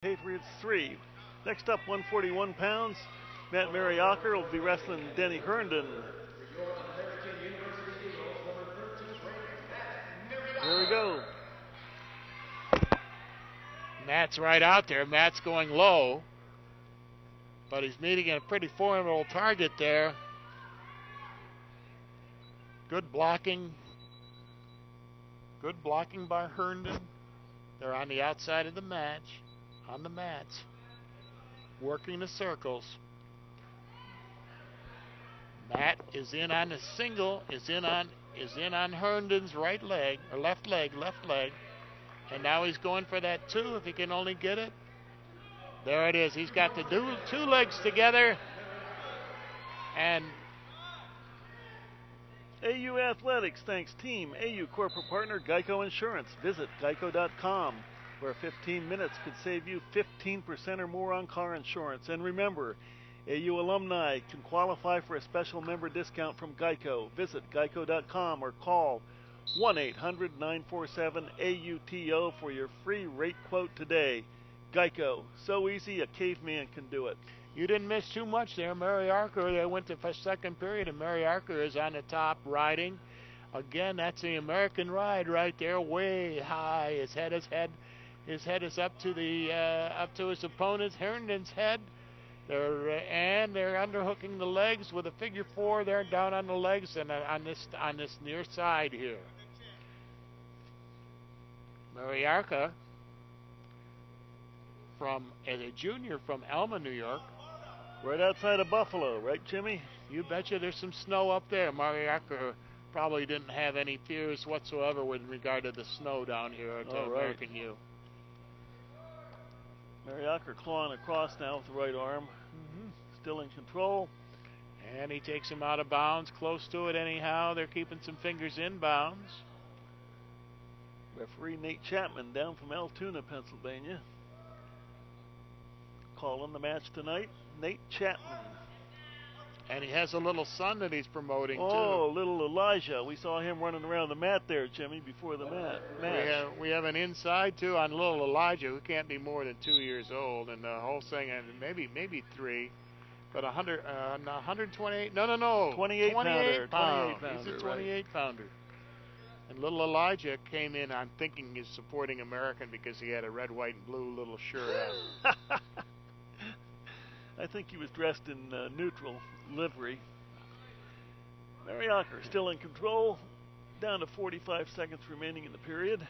Patriots 3. Next up, 141 pounds. Matt Mariacher will be wrestling Denny Herndon. Here we go. Matt's right out there. Matt's going low, but he's meeting a pretty formidable target there. Good blocking. Good blocking by Herndon. They're on the outside of the match, on the mats, working the circles. Matt is in on the single, is in on Herndon's right leg, or left leg. And now he's going for that two if he can only get it. There it is. He's got the two legs together. And AU Athletics thanks Team AU corporate partner Geico Insurance. Visit geico.com, where 15 minutes could save you 15% or more on car insurance. And remember, AU alumni can qualify for a special member discount from Geico. Visit geico.com or call 1-800-947-AUTO for your free rate quote today. Geico, so easy a caveman can do it. You didn't miss too much there. Mariacher, they went to the second period, and Mariacher is on the top riding. Again, that's the American ride right there, way high. His head is up to his opponent's Herndon's head. They're underhooking the legs with a figure four. They're down on the legs and on this near side here. Mariacher, as a junior from Elma, New York. Right outside of Buffalo, right, Jimmy? You betcha there's some snow up there. Mariacher probably didn't have any fears whatsoever with regard to the snow down here at American U. Mariacher clawing across now with the right arm. Still in control. And he takes him out of bounds, close to it anyhow. They're keeping some fingers in bounds. Referee Nate Chapman down from Altoona, Pennsylvania. Calling the match tonight, Nate Chapman. And he has a little son that he's promoting, too. Oh, little Elijah. We saw him running around the mat there, Jimmy, before the match. We have an inside, too, on little Elijah, who can't be more than 2 years old. And the whole thing, and maybe 3. But 128, no. 28 pounder. He's a 28 pounder. And little Elijah came in, I'm thinking he's supporting American because he had a red, white, and blue little shirt on. I think he was dressed in neutral livery. Mariacher still in control. Down to 45 seconds remaining in the period.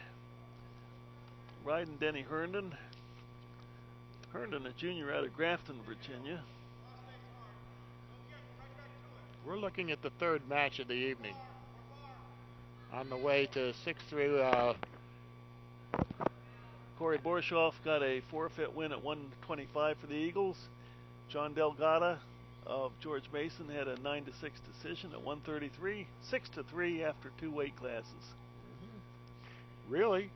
Riding Denny Herndon. Herndon, a junior out of Grafton, Virginia. We're looking at the third match of the evening. On the way to 6-3. Corey Borshoff got a forfeit win at 125 for the Eagles. John Delgado of George Mason had a 9-6 decision at 133, 6-3 after 2 weight classes. Really,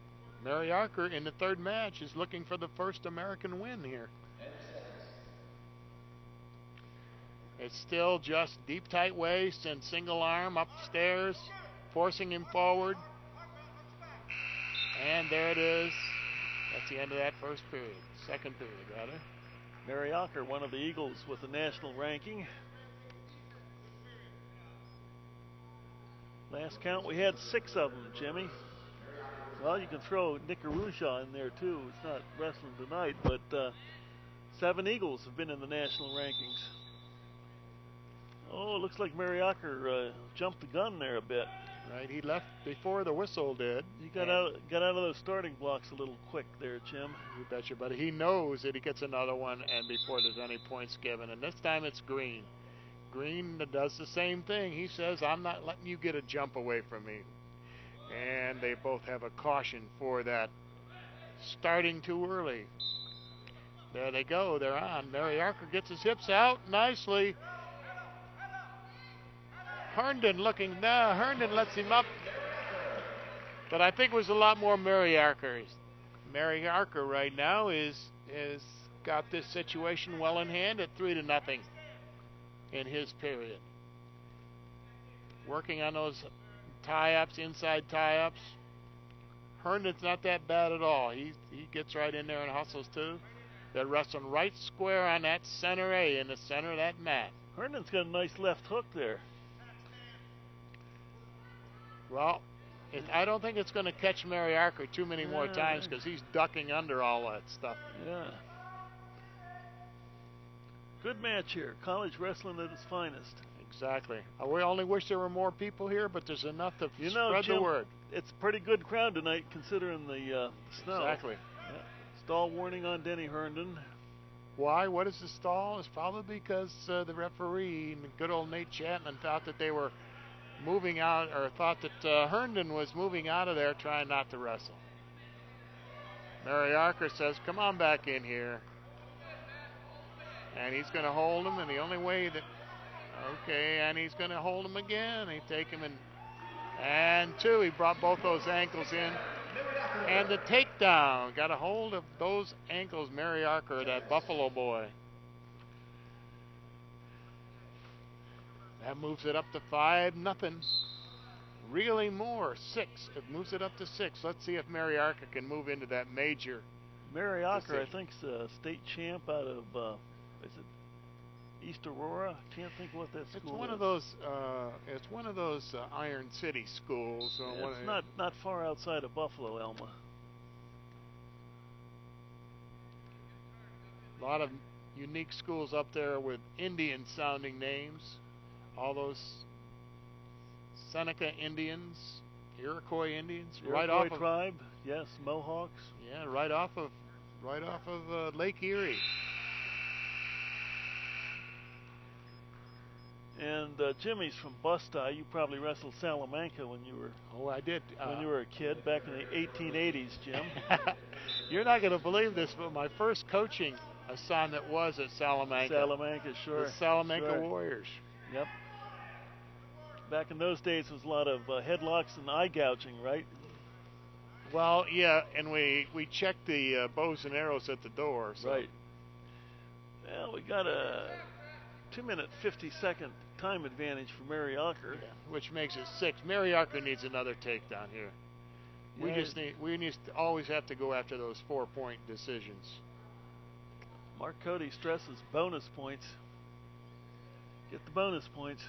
Mariacher in the third match is looking for the first American win here. It's still just deep, tight waist and single arm upstairs, forcing him forward. And there it is. That's the end of that first period. Second period, rather. Mariacher, one of the Eagles with the national ranking. Last count, we had 6 of them, Jimmy. Well, you can throw Nick Arusha in there, too. It's not wrestling tonight, but 7 Eagles have been in the national rankings. Oh, it looks like Mariacher jumped the gun there a bit. Right, he left before the whistle did. He got out of those starting blocks a little quick there, Jim. You betcha, but he knows that he gets another one and before there's any points given. And this time it's Green. Green does the same thing. He says, I'm not letting you get a jump away from me. And they both have a caution for that. Starting too early. There they go. They're on. Mariacher gets his hips out nicely. Herndon looking now. Herndon lets him up. But I think it was a lot more Mariacher's. Mariacher right now is got this situation well in hand at 3-0 in his period. Working on those tie-ups, inside tie-ups. Herndon's not that bad at all. He gets right in there and hustles too. They're wrestling right square on that center A in the center of that mat. Herndon's got a nice left hook there. Well, I don't think it's going to catch Mary Archer too many more times because he's ducking under all that stuff. Yeah. Good match here. College wrestling at its finest. Exactly. We only wish there were more people here, but there's enough to spread Jim, the word. It's a pretty good crowd tonight considering the snow. Exactly. Yeah. Stall warning on Denny Herndon. Why? What is the stall? It's probably because the referee, good old Nate Chapman, thought that they were moving out, or thought that Herndon was moving out of there trying not to wrestle. Mary Archer says, come on back in here. And he's going to hold him, and the only way that, and he's going to hold him again. He take him and two. He brought both those ankles in. And the takedown. Got a hold of those ankles, Mary Archer, that Buffalo boy. That moves it up to 5-0. Really more, 6. It moves it up to 6. Let's see if Mary Archer can move into that major. Mary Archer, I think, is a state champ out of, is it East Aurora? Can't think what that school is. It's one of those Iron City schools. It's not far outside of Buffalo, Elma. A lot of unique schools up there with Indian-sounding names. All those Seneca Indians, Iroquois Indians, right off of tribe, yes, Mohawks. Yeah, right off of Lake Erie. And Jimmy's from Busti. You probably wrestled Salamanca when you were. Oh, I did. When you were a kid back in the 1880s, Jim. You're not going to believe this, but my first coaching assignment was at Salamanca. Salamanca, sure. The Salamanca Warriors. Yep. Back in those days, it was a lot of headlocks and eye gouging, right? Well, yeah, and we checked the bows and arrows at the door. So. Right. Well, we got a 2-minute 50-second time advantage for Mary Archer, which makes it 6. Mary Archer needs another takedown here. We need to always have to go after those 4-point decisions. Mark Cody stresses bonus points. Get the bonus points.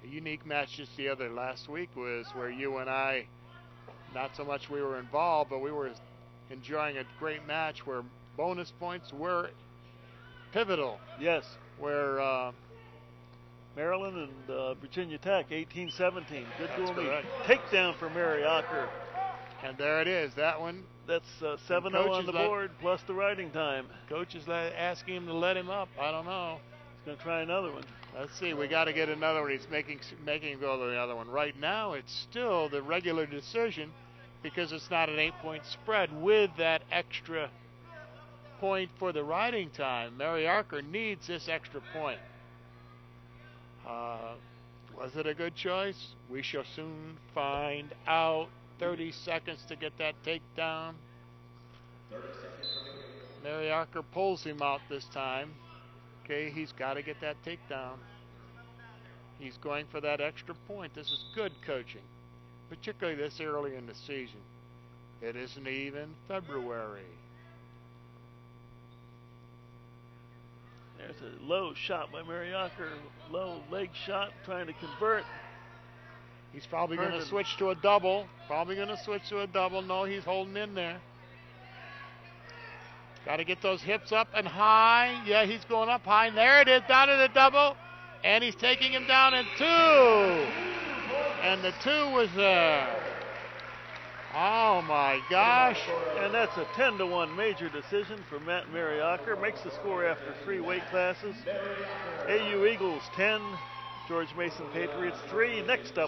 A unique match just last week was where you and I, not so much we were involved, but we were enjoying a great match where bonus points were pivotal. Yes. Where Maryland and Virginia Tech, 18-17. Good dual meet. Correct. Takedown for Mary Archer. And there it is. That one. That's 7-0 on the board, plus the riding time. Coach is asking him to let him up. I don't know. He's going to try another one. Let's see. We got to get another one. He's making him go to the other one. Right now, it's still the regular decision because it's not an 8-point spread with that extra point for the riding time. Mary Archer needs this extra point. Was it a good choice? We shall soon find out. 30 seconds to get that takedown. Mary Archer pulls him out this time. Okay, he's got to get that takedown. He's going for that extra point. This is good coaching, particularly this early in the season. It isn't even February. There's a low shot by Mary Archer. Low leg shot, trying to convert. He's probably going to switch to a double. No, he's holding in there. Got to get those hips up and high. Yeah, he's going up high. And there it is, down to the double. And he's taking him down in 2. And the 2 was there. Oh, my gosh. And that's a 10-1 major decision for Matt Mary Archer. Makes the score after 3 weight classes. AU Eagles 10, George Mason Patriots 3. Next up.